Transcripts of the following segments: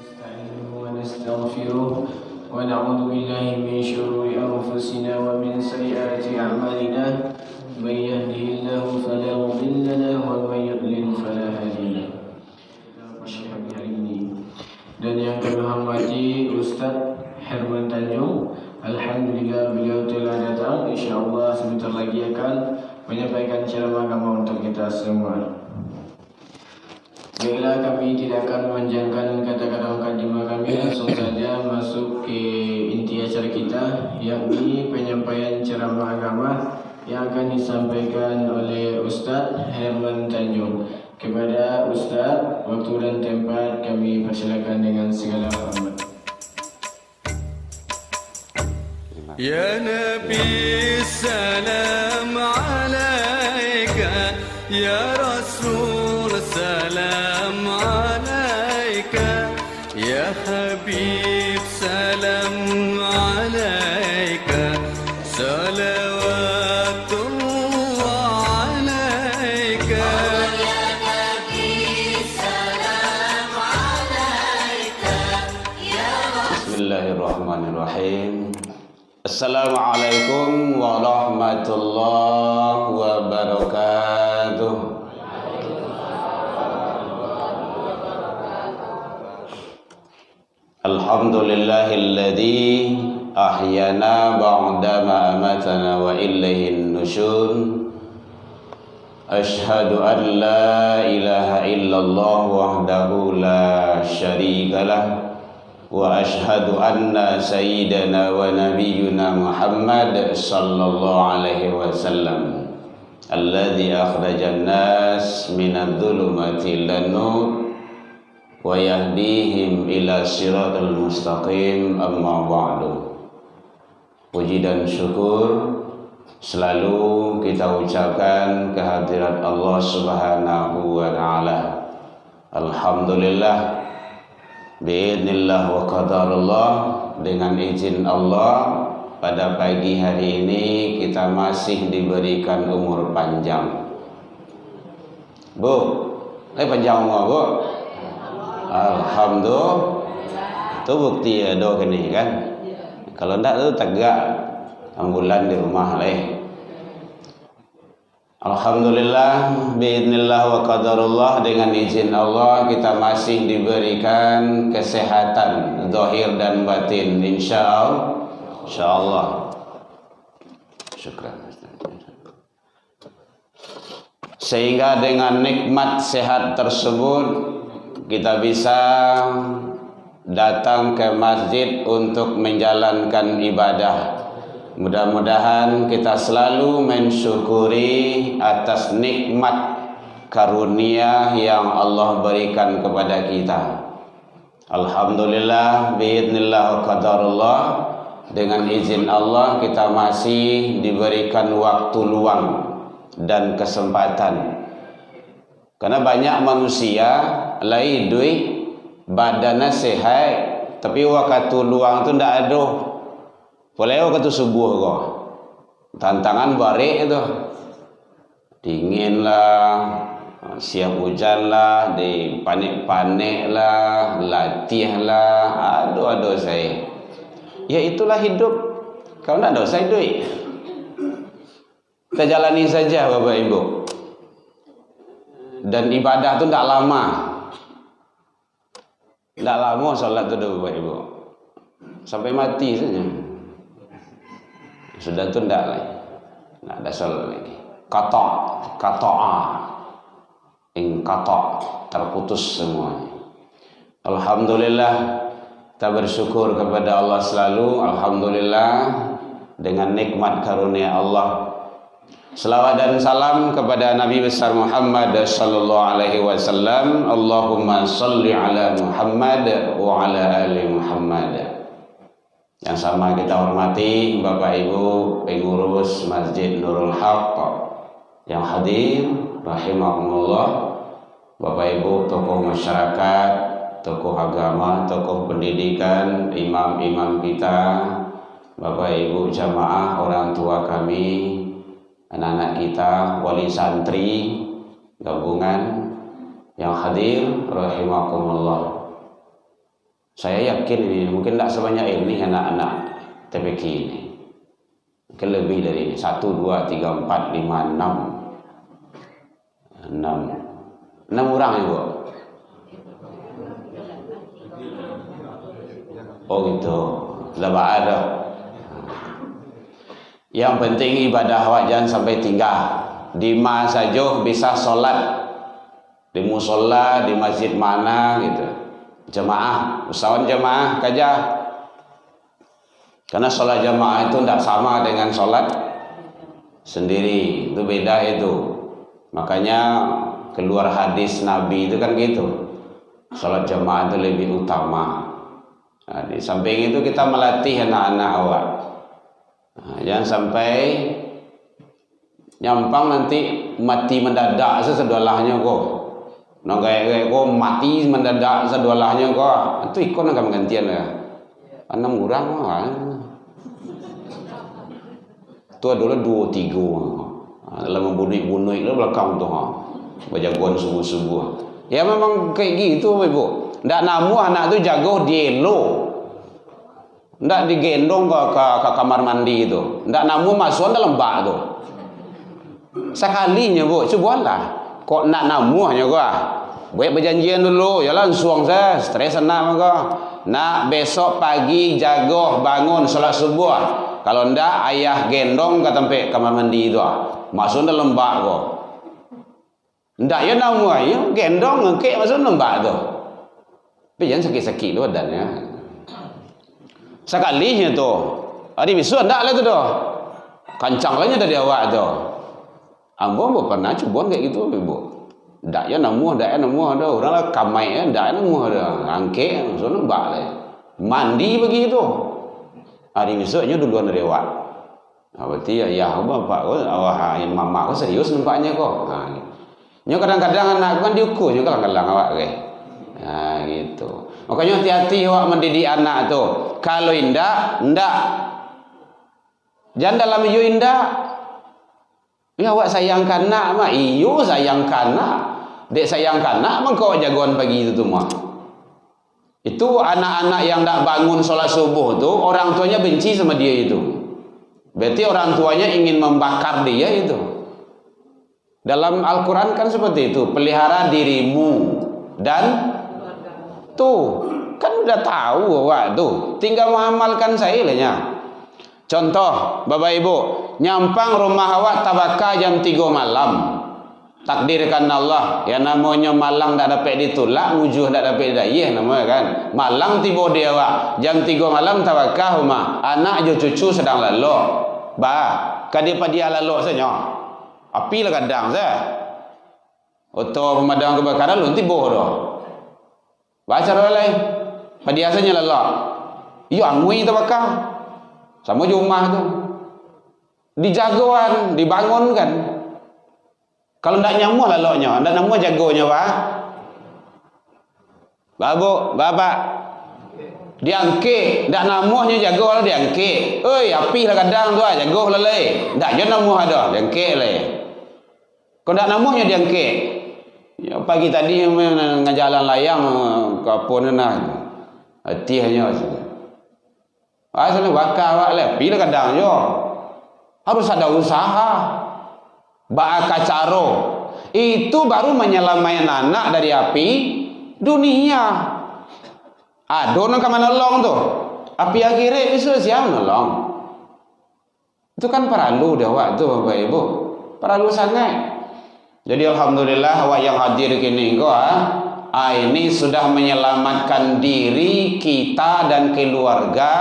نستعينه ونستغفره ونعوذ بالله من شرور أنفسنا ومن سيئات أعمالنا من يهده الله فلا مضل له ومن يضلل فلا هادي له. Dan yang kami hormati Ustaz Herman Tanjung, alhamdulillah beliau telah datang. InsyaAllah sebentar lagi akan menyampaikan ceramah agama untuk kita semua. Baiklah, kami tidak akan memanjangkan kata-kata mukadimah kami, langsung saja masuk ke inti acara kita, yakni penyampaian ceramah agama yang akan disampaikan oleh Ustaz Herman Tanjung. Kepada Ustaz, waktu dan tempat kami persilakan dengan segala hormat. Ya Nabi, salam alaika. Ya Rasul, salam alaika. Ya Habib, salam alaika. Salawatullah alaika. Bismillahirrahmanirrahim. Assalamualaikum warahmatullahi wabarakatuh. Alhamdulillahilladzi ahyana ba'dama amatana wa ilaihin nusyur. Ashhadu an la ilaha illallah wahdahu la syarikalah wa ashhadu anna sayyidana wa nabiyyuna Muhammad sallallahu alaihi wasallam alladzi akhrajan nas minadh dhulumati ilan nur wa yahdihim ila siratal mustaqim, amma ba'du. Puji dan syukur selalu kita ucapkan kehadirat Allah Subhanahu wa taala. Alhamdulillah, biidznillah wa qadarullah, dengan izin Allah pada pagi hari ini kita masih diberikan umur panjang. Bu, panjang umur, Bu. Alhamdulillah. Itu bukti ada gini kan. Kalau enggak itu tegak ambulan di rumah leh. Alhamdulillah, biidznillah wa qadarullah, dengan izin Allah kita masih diberikan kesehatan zahir dan batin, insyaallah. Syukran. Sehingga dengan nikmat sehat tersebut kita bisa datang ke masjid untuk menjalankan ibadah. Mudah-mudahan kita selalu mensyukuri atas nikmat karunia yang Allah berikan kepada kita. Alhamdulillah, biidznillah wa qadarullah, dengan izin Allah kita masih diberikan waktu luang dan kesempatan. Karena banyak manusia lai duit badannya sehat tapi waktu luang tu ndak ada. Boleh waktu subuh kok. Tantangan barik itu. Dingin lah, siap hujan lah, dipanik-panik lah, latih lah. Aduh saya. Ya itulah hidup. Kalau ndak ada saya duit. Kita jalani saja Bapak Ibu. Dan ibadah tu ndak lama. Ndak lama salat tu Bapak Ibu. Sampai mati saja. Sudah tu ndak lagi. Ndak ada salat lagi. Ingqata, terputus semuanya. Alhamdulillah, kita bersyukur kepada Allah selalu. Alhamdulillah, dengan nikmat karunia Allah. Selawat dan salam kepada Nabi besar Muhammad sallallahu alaihi wasallam. Allahumma shalli ala Muhammad wa ala ali Muhammad. Yang sama kita hormati Bapak Ibu pengurus Masjid Nurul Haq yang hadir rahimahumullah, Bapak Ibu tokoh masyarakat, tokoh agama, tokoh pendidikan, imam-imam kita, Bapak Ibu jamaah, orang tua kami, anak-anak kita, wali santri, gabungan yang hadir, rahimakumullah. Saya yakin ini mungkin tidak sebanyak ini anak-anak TPQ ini. Mungkin lebih dari ini. 1, 2, 3, 4, 5, 6. 6 orang ibu. Oh gitu. Sudah ada. Yang penting ibadah awak jangan sampai tinggal. Di mana saja bisa solat, di musola, di masjid mana gitu, jamaah, usahawan jamaah saja. Karena solat jamaah itu tidak sama dengan solat sendiri, itu beda itu. Makanya keluar hadis Nabi itu kan gitu, solat jamaah itu lebih utama. Nah, di samping itu kita melatih anak-anak awak. Nah, jangan sampai nyampang nanti mati mendadak sesedolahnya kok. Nah kayak kok mati mendadak sesedolahnya kok. Itu ikon akan gantian ya. 6 orang lah. Itu adalah 2, 3. Dalam membunuh-bunuh itu belakang tu berjagoan subuh-subuh. Ya memang kayak gitu ibu. Ndak namu anak tu jago dielo. Ndak digendong ke kamar mandi itu. Ndak namu masuk dalam bak tu. Sekalinya bu, cobalah. Kok nak namu hanya gua. Buat perjanjian dulu, ya langsung saya stres nak maka. Nak besok pagi jago bangun salat subuh. Kalau ndak ayah gendong ke tempat kamar mandi itu. Masuk dalam bak kok. Ndak ya namu ayo gendong ngekek masuk dalam bak tu. Tapi jangan sakit-sakit tu badannya. Sekalinya tu. Adi bisu ndak lah tu doh. Kancang lahnya dari awak tu. Ambo pernah coba kayak gitu ibu. Ndak ya namu dah orang lah kamai ndak namu dah. Angke so nembak lah. Mandi begitu. Hari besoknya duluan dari awak. Berarti ayah bapak ko awak mama ko serius nampaknya kok. Nyo kadang-kadang anak kan diukur juga kadang-kadang awak ke. Nah gitu. Makanya hati-hati awak mendidik anak tu. Kalau indak. Jangan dalam iyo indak. Ya awak sayangkan nak mah, iyo sayangkan nak. Dek sayangkan nak mengkau jagoan pagi itu mah. Itu anak-anak yang tak bangun solat subuh tu, orang tuanya benci sama dia itu. Berarti orang tuanya ingin membakar dia itu. Dalam Al-Quran kan seperti itu, pelihara dirimu dan tuh kan udah tahu awak tuh, tinggal mengamalkan saya lahnya. Contoh, Bapak Ibu, nyampang rumah awak tabaka jam 3 malam. Takdirkan Allah, ya namanya malang tak dapat ditolak, wujuh tak dapat dayeh namanya kan. Malang tiba dia awak, jam 3 malam tabaka rumah. Anak jo cucu sedang lalok. Kadi dia lalok saja. Api lah kadang saya. Oto pemadam kebakaran lu tiba dah. Baca lain. Biasanya lalok. Iyo angui tabaka. Sama di rumah tu dijagoan, dibangunkan. Kalau ndak nyamuh laloknya, ndak namuh jagonya babu, bapak diangke, ndak namuhnya jago lah diangke. Oi, api lah kadang tu jago lah le. Ndak je namuh ada, diangke le. Kalau ndak namuhnya diangke. Ya pagi tadi ngajalan layang ke pun nah. Hatinya sana bakar awak le, pilih kadang yo. Harus ada usaha. Ba'akacaro. Itu baru menyelamatkan anak dari api dunia. Aduh nak mana nolong tu. Api akhirat bisa siapa nolong. Itu kan perlu dah awak tu Bapak Ibu. Perlu sangat. Jadi alhamdulillah awak yang hadir kini kau ini sudah menyelamatkan diri kita dan keluarga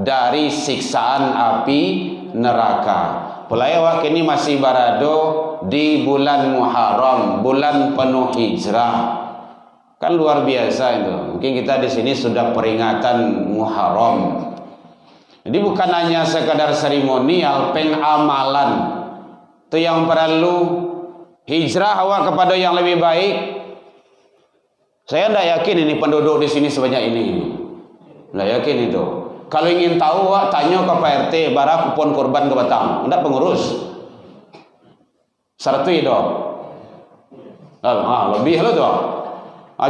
dari siksaan api neraka. Pelai awak ini masih barado di bulan Muharram, bulan penuh hijrah. Kan luar biasa itu. Mungkin kita di sini sudah peringatan Muharram. Jadi bukan hanya sekadar seremonial, pengamalan. Itu yang perlu hijrah awak kepada yang lebih baik. Saya tidak yakin ini penduduk di sini sebanyak ini. Tidak yakin itu. Kalau ingin tahu, tanya ke Pak RT, bara kupon korban ke Batang. Tidak pengurus. Sertui doh. Lebih lah doh.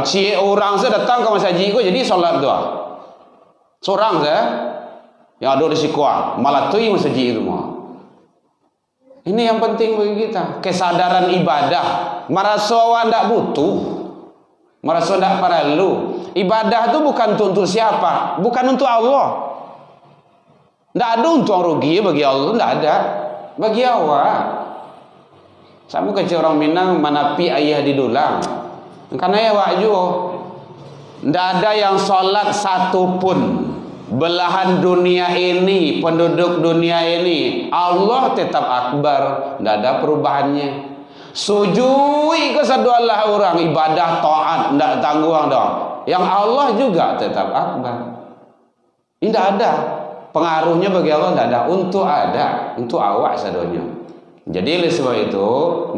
Cie orang saya datang ke masjid ko jadi solat doh. Seorang saya yang ada di Sikuang malah tui masjid itu mah. Ini yang penting bagi kita, kesadaran ibadah. Merasa ndak butuh, merasa ndak perlu. Ibadah itu bukan untuk siapa, bukan untuk Allah. Ndak ada untung rugi bagi Allah, ndak ada. Bagi awak. Sama kecil orang Minang manapi ayah didulang. Karena awak juga ndak ada yang sholat satu pun. Belahan dunia ini, penduduk dunia ini, Allah tetap akbar, tidak ada perubahannya. Sujui kesaduallah orang ibadah taat, tidak tanggung dong. Yang Allah juga tetap akbar. Ini tidak ada pengaruhnya bagi Allah, tidak ada. Untuk awak sadonya. Jadi oleh sebab itu,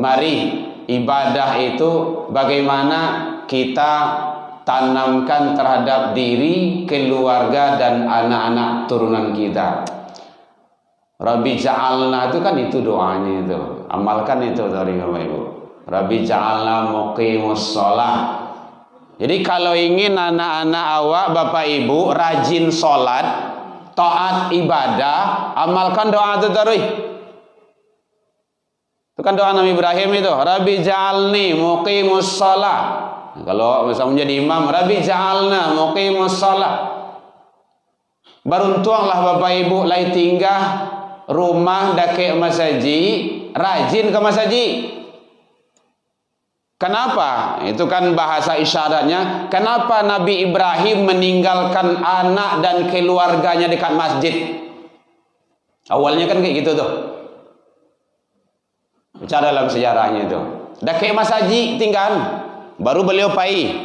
mari ibadah itu bagaimana kita tanamkan terhadap diri, keluarga dan anak-anak turunan kita. Rabbi ja'alna itu kan itu doanya itu. Amalkan itu dari Bapak Ibu. Rabbi ja'alna muqimus shalah. Jadi kalau ingin anak-anak awak Bapak Ibu rajin sholat, taat ibadah, amalkan doa itu terus. Itu kan doa Nabi Ibrahim itu. Rabbi ja'alni muqimus shalah. Kalau misalnya menjadi imam, Rabbi ja'alna muqimus shalah. Beruntuklah Bapak Ibu lai tinggal rumah dake masjid, rajin ke masjid. Kenapa? Itu kan bahasa isyaratnya. Kenapa Nabi Ibrahim meninggalkan anak dan keluarganya dekat masjid? Awalnya kan kayak gitu tuh. Bicara dalam sejarahnya itu. Dake masjid tinggal. Baru beliau pai.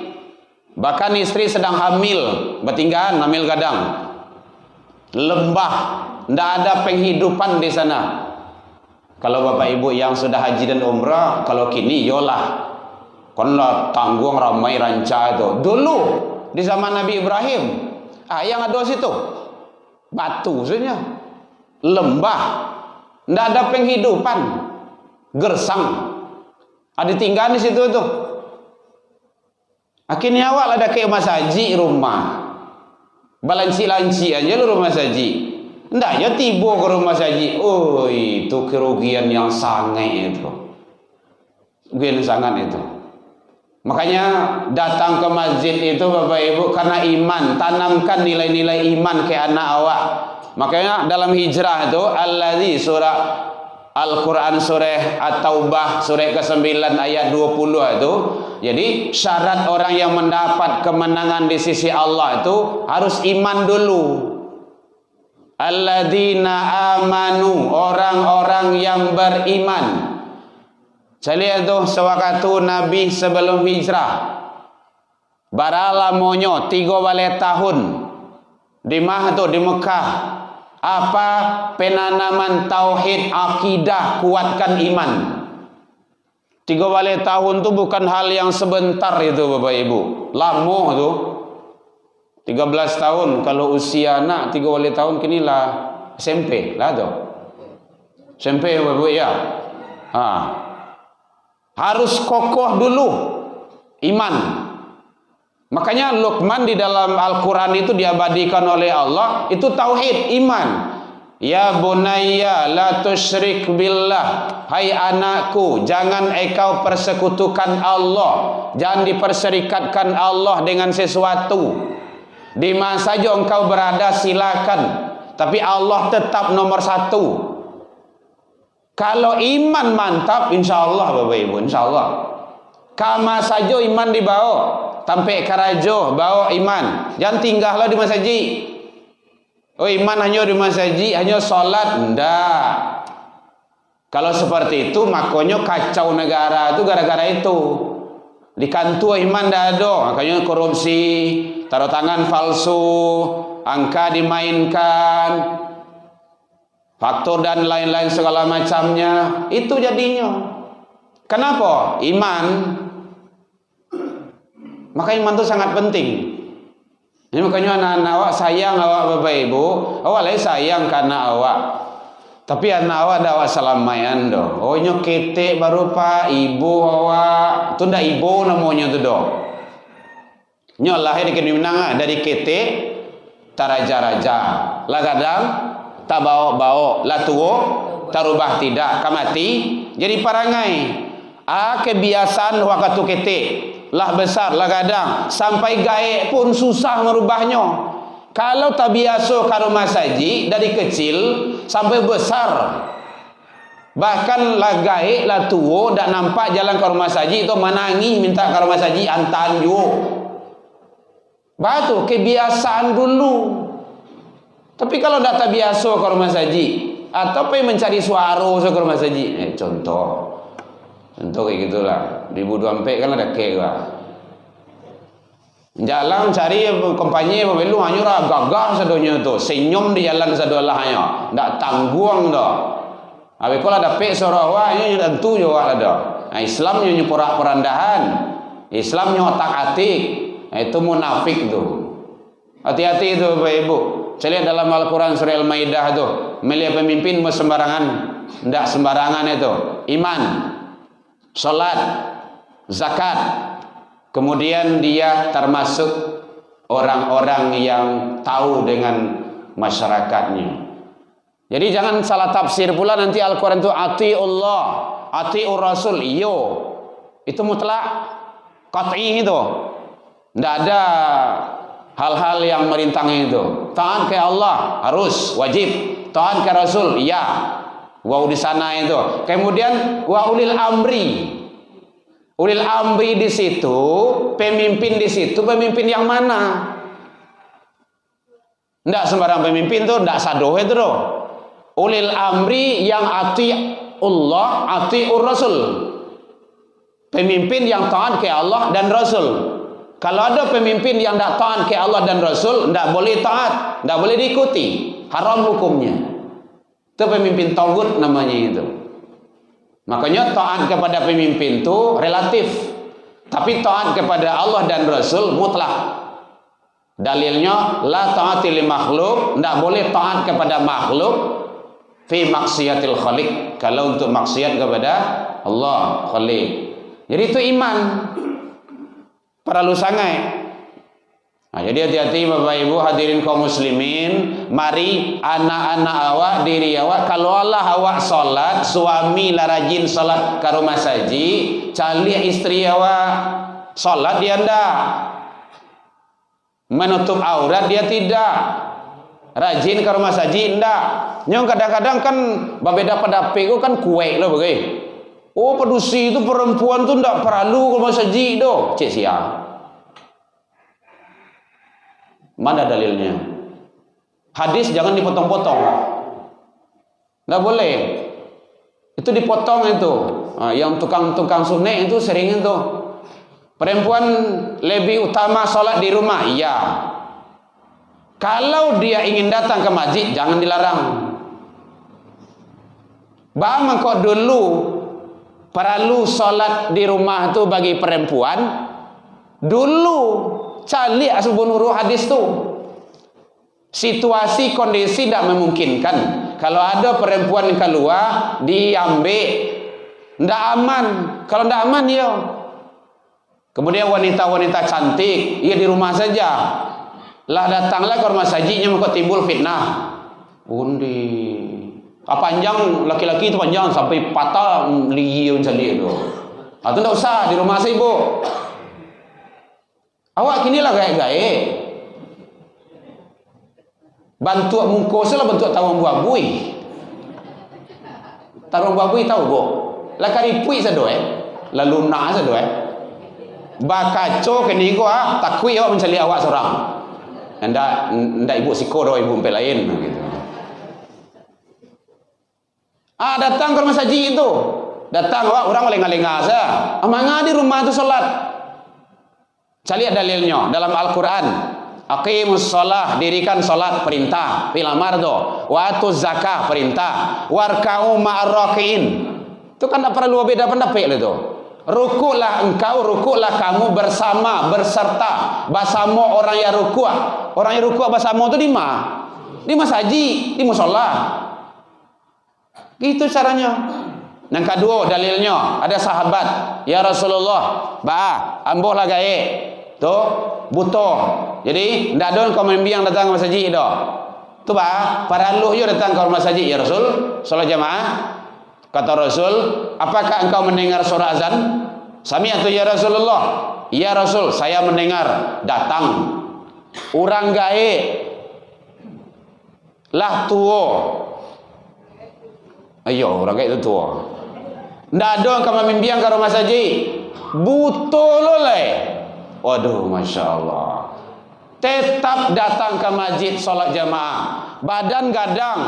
Bahkan istri sedang hamil, bertinggahan, hamil gadang. Lembah, tidak ada penghidupan di sana. Kalau Bapak Ibu yang sudah haji dan umrah, kalau kini yolah. Karena tanggung ramai ranca itu. Dulu di zaman Nabi Ibrahim, yang ada situ batu sebenarnya, lembah, tidak ada penghidupan, gersang. Ada tinggal di situ tuh. Akhirnya awak ada ke masjid rumah. Balanci-lanci aja lu rumah saji. Ndak ya tiba ke rumah saji. Oh, itu kerugian yang sangat itu. Kerugian sangat itu. Makanya datang ke masjid itu Bapak Ibu karena iman, tanamkan nilai-nilai iman ke anak awak. Makanya dalam hijrah itu allazi surah Al-Quran surah At-Taubah surah ke-9 ayat 20 itu. Jadi syarat orang yang mendapat kemenangan di sisi Allah itu harus iman dulu. Alladzina amanu, orang-orang yang beriman. Saya lihat tuh sewaktu Nabi sebelum hijrah. Baralamonyo 3 tahun di Mekah. Apa penanaman tauhid, akidah, kuatkan iman. 3 tahun itu bukan hal yang sebentar itu Bapak Ibu. Lama itu. 13 tahun kalau usia anak 3 tahun kini lah SMP lah tuh. SMP Bapak Ibu ya. Harus kokoh dulu iman. Makanya Luqman di dalam Al-Quran itu diabadikan oleh Allah. Itu tauhid, iman. Ya bunayya la tusyrik billah. Hai anakku, jangan engkau persekutukan Allah. Jangan diperserikatkan Allah dengan sesuatu. Di mana saja engkau berada silakan. Tapi Allah tetap nomor 1. Kalau iman mantap, insya Allah Bapak Ibu, insya Allah. Kama saja iman dibawa. Sampai karajo bawa iman. Jangan tinggallah di masjid. Oh iman hanya di masjid, hanya sholat. Enggak. Kalau seperti itu makanya kacau negara itu gara-gara itu. Di kantor iman dah ada. Makanya korupsi, taruh tangan palsu, angka dimainkan, faktor dan lain-lain segala macamnya. Itu jadinya. Kenapa? Iman. Maka iman itu sangat penting. Ini makanya anak-anak awak sayang awak Bapak Ibu. Awak lagi sayang karena awak. Tapi anak awak dah awak salamayan doh. Oh nyo ketek baru pak ibu awak. Tu ndak ibu namanya tu doh. Nyo lahir di Minang dari ketek taraja-raja. Lah kadang tak bawa-bawa, lah tuo tarubah tidak kamati jadi parangai. Kebiasaan waktu ketek lah besar lah kadang sampai gaek pun susah merubahnya. Kalau tak biasa ke rumah saji dari kecil sampai besar, bahkan lah gaek lah tua dak nampak jalan ke rumah saji itu menangis minta ke rumah saji antan ju. Batu kebiasaan dulu. Tapi kalau tak biasa ke rumah saji atau pergi mencari suara ke rumah saji, contoh kayak gitulah. 2024 kan ada kek lah. Jalan cari kompanyi pemilu hanya gagah sadonya tu, senyum di jalan sadolah hanya, ndak tangguang dah. Abi kalau ada pek sorah hanya tentu juga ada. Islam nya porak perandahan, Islam nya otak-atik, itu munafik tu. Hati-hati tu Bapak Ibu. Saya lihat dalam Al-Quran surah Al-Maidah tu, melihat pemimpin sembarangan, ndak sembarangan itu. Iman, salat, zakat. Kemudian dia termasuk orang-orang yang tahu dengan masyarakatnya. Jadi jangan salah tafsir pula nanti Al-Quran itu ati Allah, ati Rasul. Iyo, itu mutlak, qat'i itu. Tidak ada hal-hal yang merintangi itu. Taat ke Allah harus wajib, taat ke Rasul iya. Wow di sana itu. Kemudian wa ulil amri. Ulil amri di situ, pemimpin di situ, pemimpin yang mana? Ndak sembarang pemimpin tuh, ndak sadoh itu doh. Ulil amri yang ati Allah, ati Rasul. Pemimpin yang taat ke Allah dan Rasul. Kalau ada pemimpin yang ndak taat ke Allah dan Rasul, ndak boleh taat, ndak boleh diikuti, haram hukumnya. Itu pemimpin tagut namanya itu. Makanya taat kepada pemimpin itu relatif, tapi taat kepada Allah dan Rasul mutlak. Dalilnya la ta'ati li makhluk, tidak boleh taat kepada makhluk fi maksiatil khaliq, kalau untuk maksiat kepada Allah khaliq. Jadi itu iman perlu sangat. Nah, jadi hati-hati Bapak Ibu hadirin kaum muslimin, mari anak-anak awak, diri awak, kalau Allah awak solat, suami lah rajin solat ke rumah saji, cari istri awak solat dia ndak, menutup aurat dia tidak, rajin ke rumah saji ndak. Nyong kadang-kadang kan babeda pada peko kan kuek loh bagai. Oh pedusi itu perempuan tuh ndak perlu ke rumah saji doh, cek siang. Mana dalilnya? Hadis jangan dipotong-potong. Nggak boleh. Itu dipotong itu. Nah, yang tukang-tukang sunnah itu sering itu. Perempuan lebih utama sholat di rumah. Iya. Kalau dia ingin datang ke masjid, jangan dilarang. Bang kok dulu perlu sholat di rumah itu bagi perempuan. Dulu cari asal bunuh hadis tu. Situasi kondisi tidak memungkinkan. Kalau ada perempuan yang keluar diambil, tidak aman. Kalau tidak aman ya. Kemudian wanita-wanita cantik, ya di rumah saja. Lah datanglah ke rumah sajinya maka timbul fitnah. Undi. Panjang laki-laki itu panjang sampai patah liun sendiri itu. Atau tidak usah di rumah saya ibu. Awak kini lah gaya-gaya. Bantu mungkus lah bentuk tawang buah bui. Tawang buah bui tahu bu? Lah karipui sado lalu nak sado bakaco kini ko takui awak mencari awak seorang. Ndak ibu siko do ibu empe lain gitu. Datang ke rumah saji itu. Datang awak orang lengah-lengah saja. Amanga di rumah itu salat. Saya lihat dalilnya dalam Al-Quran. Aqimus shalah, dirikan salat perintah, filamar do. Wa atuz zakah perintah, warka'u ma'ar raki'in. Itu kan tak perlu beda pendapat itu. Rukuklah engkau, rukuklah kamu bersama, berserta, bersama orang yang rukuk. Orang yang rukuk bersama itu di mana? Di masaji, di musola. Gitu caranya. Yang kedua dalilnya, ada sahabat, ya Rasulullah, amboh lah gae. Tu butuh. Jadi ndak ada kau membiang datang ke masjid dah. Tu para lu yo datang ke masjid ya Rasul, salat jamaah. Kata Rasul, apakah engkau mendengar suara azan? Sami'tu ya Rasulullah. Ya Rasul, saya mendengar. Datang orang gae lah tua. Ayo, orang gae itu tua. Ndak ada kau membiang ke rumah saji. Butuh lo le. Waduh, masya Allah. Tetap datang ke masjid solat jamaah. Badan gadang,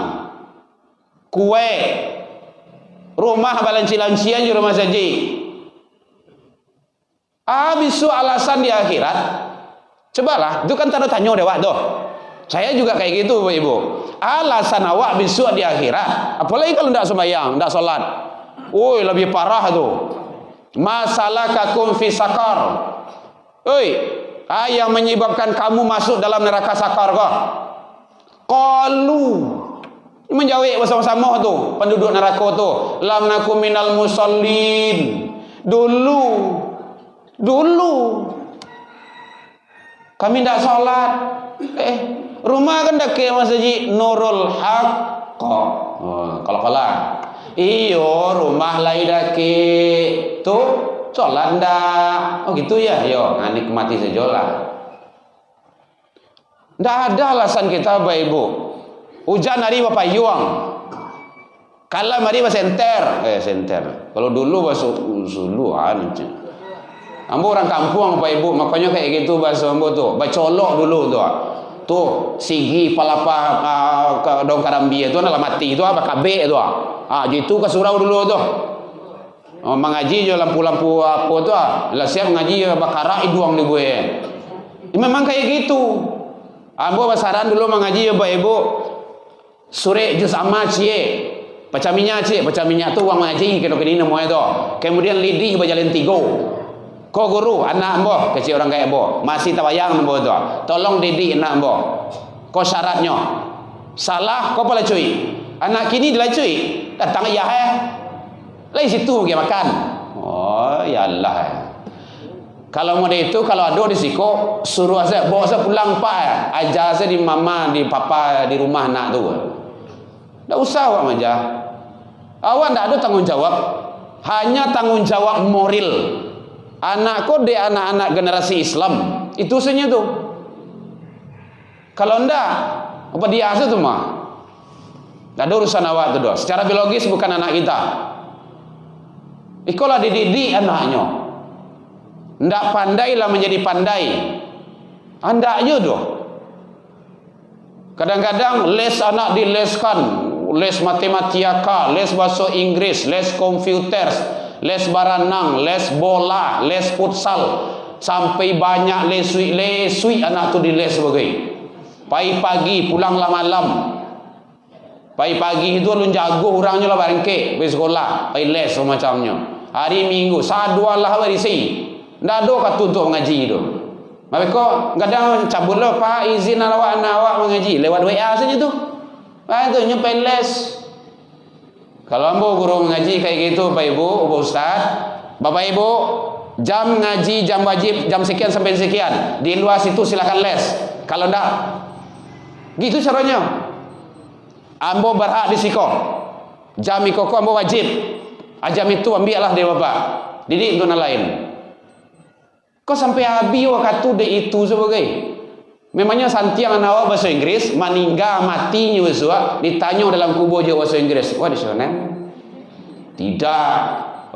kue, rumah balanci-lancian di rumah saji. Bisu alasan di akhirat. Cobalah, itu kan tanda tanya dewa tuh. Saya juga kayak gitu, Ibu. Alasan awak bisu di akhirat. Apalagi kalau tidak sembahyang, tidak sholat. Woi, lebih parah tuh. Masalah kakum fi sakar. Woi, yang menyebabkan kamu masuk dalam neraka sakar kok. Qalu. Menjawab bersama-sama tuh penduduk neraka tuh. Lam nakum minal musallin. Dulu kami tidak sholat. Rumah kan dekat masjid Nurul Haq. Kalau iyo rumah lain daki tuh sholat ndak. Oh gitu ya, yo nikmati sejolah. Ndak ada alasan kita Bapak Ibu. Hujan hari Bapak Yuang. Kalau hari senter. Kalau dulu bahasa suluan. Ambo orang kampung Bapak Ibu, makanya kayak gitu bahasa ambo tuh. Bacolok dulu tuh. Tuh sigi palapa daun karambi itu adalah mati itu apa kabe itu. Gitu ke surau dulu tuh. Mengaji je lampu-lampu apa tuh. Lah siap ngaji bakara iduang di gue. Memang kayak gitu. Ambo basaran dulu mengaji Bapak Ibu. Sore juz amma cie. Baca minyak tuh uang mengaji kena namanya tuh. Kemudian lidi berjalan tigo. Kau guru anak ambo kecil orang kayak ambo masih tawayang ambo tu. Tolong didik anak ambo. Kau syaratnya salah kau pala cuy. Anak kini dia cuy. Datang ayah Lai situ dia makan. Oh ya Allah. Kalau mau itu kalau ada di siko suruh saya bawa saya pulang pak. Ajar saya di mama di papa di rumah anak tu. Tak usah awak aja. Awak tak ada tanggung jawab. Hanya tanggung jawab moral. Anakku di anak-anak generasi Islam itu saja tuh. Kalau ndak apa dia asal tuh mah. Ndak ada urusan awak tuh doh. Secara biologis bukan anak kita. Ikolah dididik anaknya. Ndak pandailah menjadi pandai. Anda aja doh. Kadang-kadang les anak dileskan, les matematika, les bahasa Inggris, les komputer, les baranang, les bola, les futsal, sampai banyak lesui anak tu diles sebagai. Pagi-pagi pulanglah malam. Pagi-pagi itu lu jago orangnya lah barengke pergi sekolah, pergi les macamnya. Hari Minggu sadua lah berisi. Ndak ada kat untuk mengaji tu. Mereka kadang cabut lah pak izin awak mengaji lewat WA saja tu. Itu nyampai les. Kalau ambo guru mengaji kayak gitu Pak Ibu, Bapak Ustaz, Bapak Ibu, jam ngaji, jam wajib, jam sekian sampai sekian. Di luar situ silakan les. Kalau enggak, gitu caranya. Ambo berhak di siko. Jam ikoko ambo wajib. Jam itu ambillah dia Bapak. Didik untuk lain. Kok sampai habis waktu de itu sebagai? Memangnya santiang anak bahasa Inggris, meninggal matinya besok, ditanya dalam kubur je bahasa Inggris. Wah di sana? Tidak.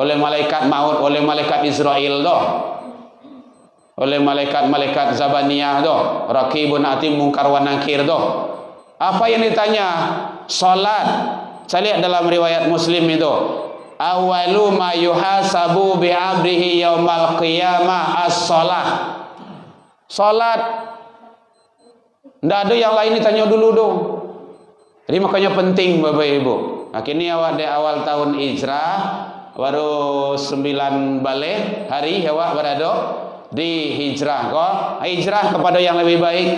Oleh malaikat maut, oleh malaikat Israel doh. Oleh malaikat Zabaniyah doh. Raqibun atid munkar wa nakir doh. Apa yang ditanya? Salat. Saya lihat dalam riwayat Muslim itu. Awalu ma yuhasabu bi amrihi yaumal qiyamah as-salah. Salat. Tidak ada yang lain ditanya dulu dong. Jadi makanya penting Bapak Ibu. Nah, kini awak di awal tahun hijrah baru 9 balik hari awak berada di hijrah. Kok hijrah kepada yang lebih baik.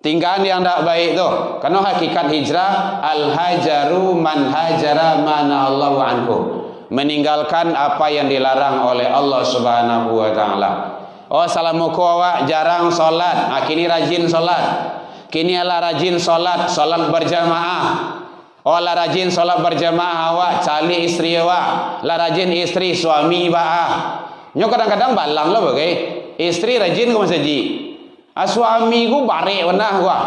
tinggalan yang tak baik tu. Karena hakikat hijrah, al-hajaru man hajara mana Allahu anhu. Meninggalkan apa yang dilarang oleh Allah Subhanahu wa taala. Oh, salamuku awak jarang solat, kini rajin solat. Kini ala rajin solat berjamaah. Oh, la rajin solat berjamaah awak, cali istri awak. La rajin istri suami baah. Nyo kadang-kadang balang lah bagai. Istri rajin ke masjid. Suami ku barik benah gua.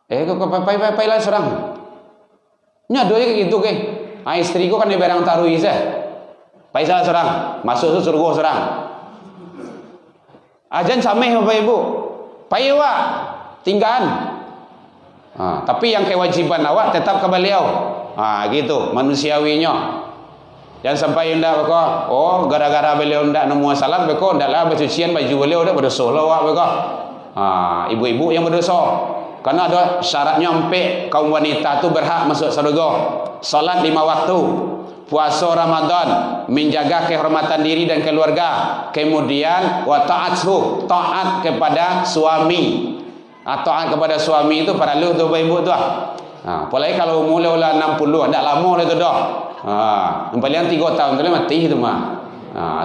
Kau pai lah serang. Nya doa kayak gitu ke. Istri ku kan di barang tarui sah. Pai salah serang, masuk tu surga serang. Ajan sameh Bapak Ibu. Pai awak tinggalan. Tapi yang kewajiban awak tetap ke beliau. Gitu manusiawinya. Jangan sampai ndak beko. Oh, gara-gara beliau ndak nemu salat beko, ndaklah bercucian baju beliau dak berdosa lah awak beko. Ibu-ibu yang berdosa. Karena ada syaratnya sampai kaum wanita tu berhak masuk surga. Salat 5 waktu, puasa Ramadan, menjaga kehormatan diri dan keluarga. Kemudian wa ta'atuh, taat kepada suami. Taat kepada suami itu perlu tu ibu tu. Apalagi kalau umur lah 60, ndak lama dah tu dah. Paling 3 tahun tu mati tu mah.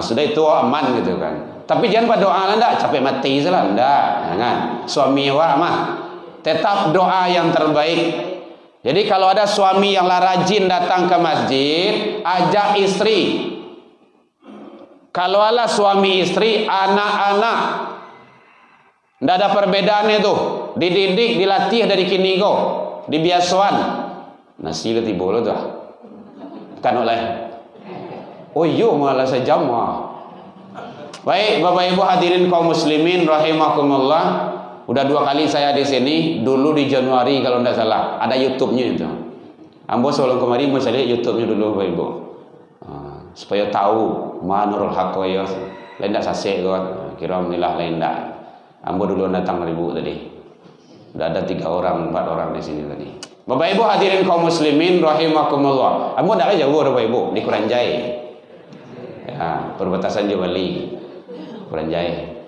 Sudah itu aman gitu kan. Tapi jangan berdoa lah ndak capek mati salah ndak. Jangan. Suami awak mah tetap doa yang terbaik. Jadi kalau ada suami yang rajin datang ke masjid, ajak istri. Kalau ada suami istri, anak-anak, ndak ada perbedaan itu. Dididik, dilatih dari kini kau, dibiasuan. Nasi le tiba lo dah. Kan oleh. Oh iyo malah sejam ah. Baik Bapak Ibu hadirin kaum muslimin rahimakumullah. Udah 2 kali saya di sini, dulu di Januari kalau tidak salah, ada YouTube-nya itu. Ambo sebelum kemarin mau lihat YouTube-nya dulu Bapak Ibu. Supaya tahu mana Nurul Haq ya. Lain tak sasek kau, kira menilah lain tak. Ambo dulu datang ribu tadi. Udah ada 3 orang, 4 orang di sini tadi. Bapak Ibu hadirin kaum muslimin rahimakumullah. Ambo tak jauh Bapak Ibu di Kuranjai. Ya, perbatasan Jawa Bali. Kuranjai.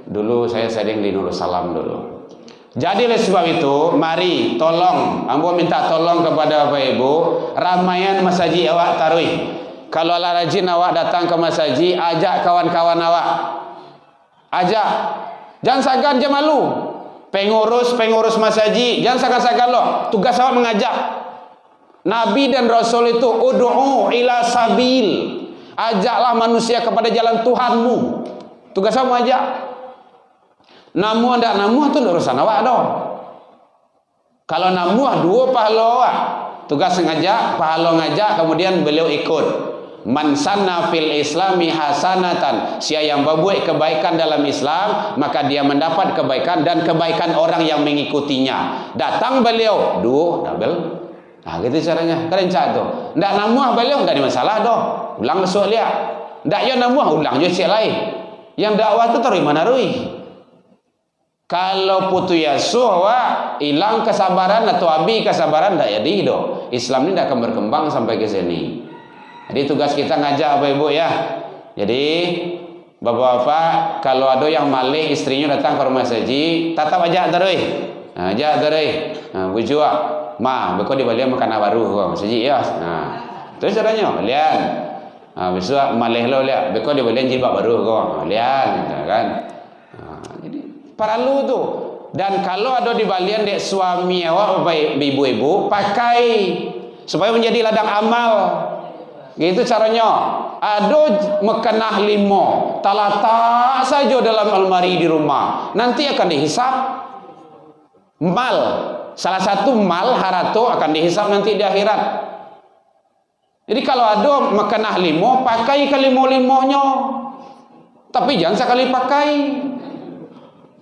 Dulu saya sering di Nursalam dulu. Jadi oleh sebab itu, mari tolong, ambo minta tolong kepada Bapak Ibu, ramaian masjid awak taruih. Kalau ala rajin awak datang ke masjid, ajak kawan-kawan awak. Ajak. Jangan sagan je malu. Pengurus masjid, jangan sagan-sagan loh. Tugas awak mengajak. Nabi dan Rasul itu ud'u ila sabil. Ajaklah manusia kepada jalan Tuhanmu. Tugas awak mengajak. Namuh ndak namuh tu urusan awak dah. Kalau namuh 2 pahala awak. Tugas ngajak, pahala ngajak, kemudian beliau ikut. Man sanna fil islami hasanatan. Siapa yang berbuat kebaikan dalam Islam, maka dia mendapat kebaikan dan kebaikan orang yang mengikutinya. Datang beliau, double. Gitu caranya. Kerencak tu. Ndak namuh beliau enggak ada masalah dah. Ulang besok lihat. Ndak yo namuh ulang je siap lain. Yang dakwah tu taruh mana rui? Kalau putu yasuh awak hilang kesabaran atau abi kesabaran tak jadi doh. Islam ni tak akan berkembang sampai ke sini. Jadi tugas kita ngajak Bapak Ibu ya. Jadi bapak-bapak kalau ada yang malih istrinya datang ke rumah saji, tetap ajak terus. Ajak terus. Bujua, ma, beko di balik makan baru kau saji ya. Terus caranya lian. Besok malih lo liat, beko di balik jilbab baru kau lian kan. Perlu tu. Dan kalau ada di balian dek suami awak bapak ibu-ibu pakai supaya menjadi ladang amal. Gitu caranya. Ada mekenah 5 talata saja dalam almari di rumah. Nanti akan dihisap mal. Salah satu mal harato akan dihisap nanti di akhirat. Jadi kalau ada mekenah 5 pakai ke 5-5-nya. Tapi jangan sekali pakai.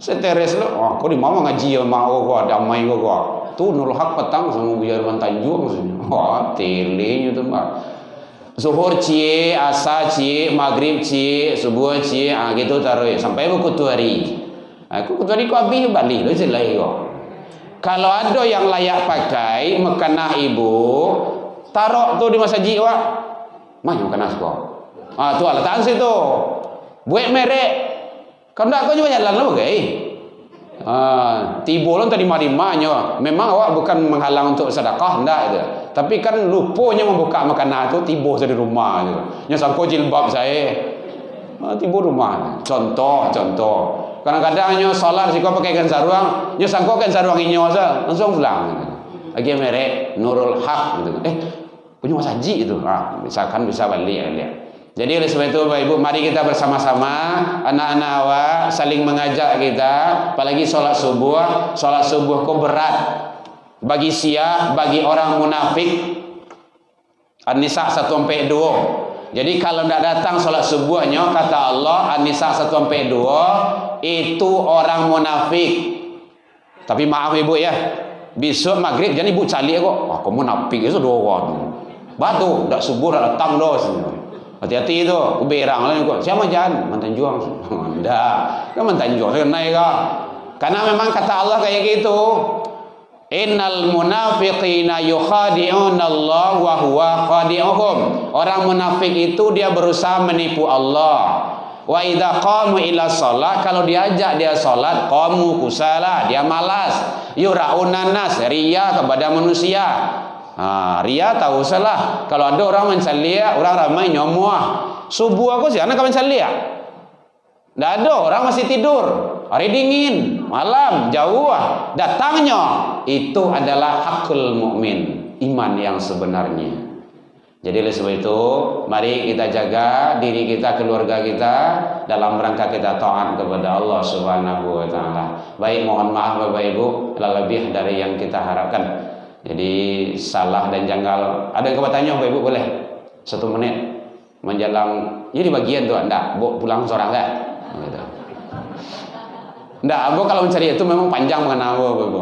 Seteres lo, kau di mama ngaji ya mau gua damai gua. Tu Nurul Haq petang sama Bu Jarman Tanjung maksudnya. Wah, telenya tu mah. Zuhur cie, asa cie, maghrib cie, subuh cie, gitu taruh sampai berkutu hari. Aku kutu hari ku habis balik lo jelai kau. Kalau ada yang layak pakai mekanah ibu, taruh tu di masjid wak. Mana mekanah kau? Tu letak situ. Buat merek. Kalau tak kau juga jalan lah bagai. Tibo lo tadi marimanya. Memang awak bukan menghalang untuk sedekah, enggak itu. Tapi kan lupanya membuka makanan itu tibo dari rumah itu. Nya sangko jilbab saya. Tibo rumah. Contoh. Kadang-kadang nyo salat siko pakai kan saruang, nyo sangko kan saruang inyo sa, langsung pulang. Lagi merek Nurul Haq gitu. Punya Mas Haji itu. Misalkan bisa balik ya. Jadi oleh sebab itu Bapak Ibu, mari kita bersama-sama anak-anak awak saling mengajak kita, apalagi sholat subuh kok berat bagi bagi orang munafik. An-Nisa 1-2. Jadi kalau tidak datang sholat subuhnya, kata Allah An-Nisa 1-2, itu orang munafik. Tapi maaf Ibu ya, besok maghrib jangan Ibu cari kok. Kamu munafik itu doang. Batu, tidak subuh tidak datang dos. Hati-hati itu, berang lah kok. Siapa jangan mantan juang. Enggak, kan mantan juang naik kok. Karena memang kata Allah kayak gitu. Innal munafiqina yukhadi'una Allah wa huwa khadi'uhum. Orang munafik itu dia berusaha menipu Allah. Wa idza qamu ila shalah, kalau diajak dia salat, qamu kusala, dia malas. Yura'unan nas, riya kepada manusia. Ria tahu salah. Kalau ada orang mencalia, orang ramai nyomuah. Subuh aku sih anak kawan calia. Tidak ada, orang masih tidur. Hari dingin, malam, jauh. Datangnya itu adalah hakul mukmin, iman yang sebenarnya. Jadi oleh sebab itu, mari kita jaga diri kita, keluarga kita dalam rangka kita taat kepada Allah Subhanahu wa taala. Baik, mohon maaf Bapak Ibu, lebih dari yang kita harapkan. Jadi salah dan janggal. Ada yang bertanya Bapak Ibu boleh 1 menit menjelang jadi bagian tuh enggak pulang seorang kan gitu. Enggak, Abu kalau mencari itu memang panjang mengenai Bapak Ibu.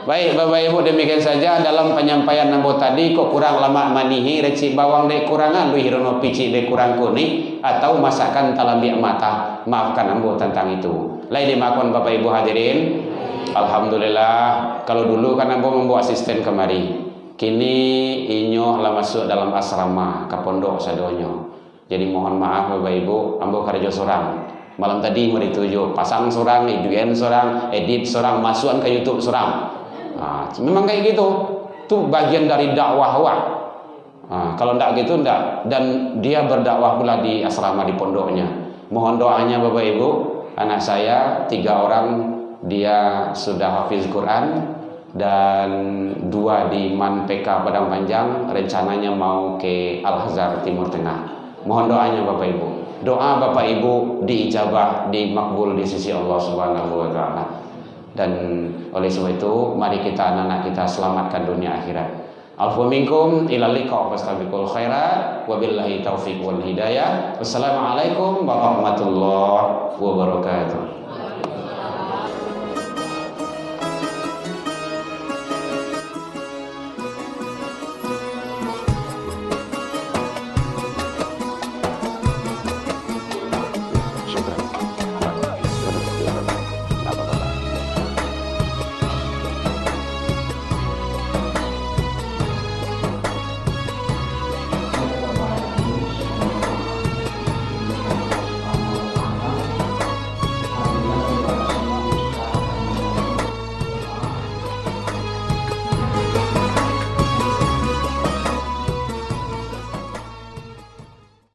Baik Bapak Ibu, demikian saja dalam penyampaian Abu tadi. Kok kurang lama manihi reci bawang dek kurangan lu hirono pici dek kurang kuning atau masakan talambiak mata. Maafkan Abu tentang itu. Lain dimakan Bapak Ibu hadirin. Alhamdulillah, kalau dulu kan Ambo membawa asisten kemari. Kini inyo lah masuk dalam asrama ke pondok sadonyo. Jadi mohon maaf Bapak Ibu, Ambo kerja seorang. Malam tadi mau dituju pasang seorang, eduen seorang, edit seorang, masukan ke YouTube seorang. Memang kayak gitu. Itu bagian dari dakwah wah. Kalau enggak gitu enggak. Dan dia berdakwah pula di asrama di pondoknya. Mohon doanya Bapak Ibu, anak saya 3 orang dia sudah hafiz Quran dan 2 di Man PK Padang Panjang, rencananya mau ke Al-Azhar Timur Tengah. Mohon doanya Bapak Ibu. Doa Bapak Ibu diijabah, dimakbul di sisi Allah Subhanahu wa taala. Dan oleh sebab itu mari kita anak-anak kita selamatkan dunia akhirat. Alfu minkum ila liqa fastabiqul khairat wabillahi taufiq wal hidayah. Wassalamualaikum warahmatullahi wabarakatuh.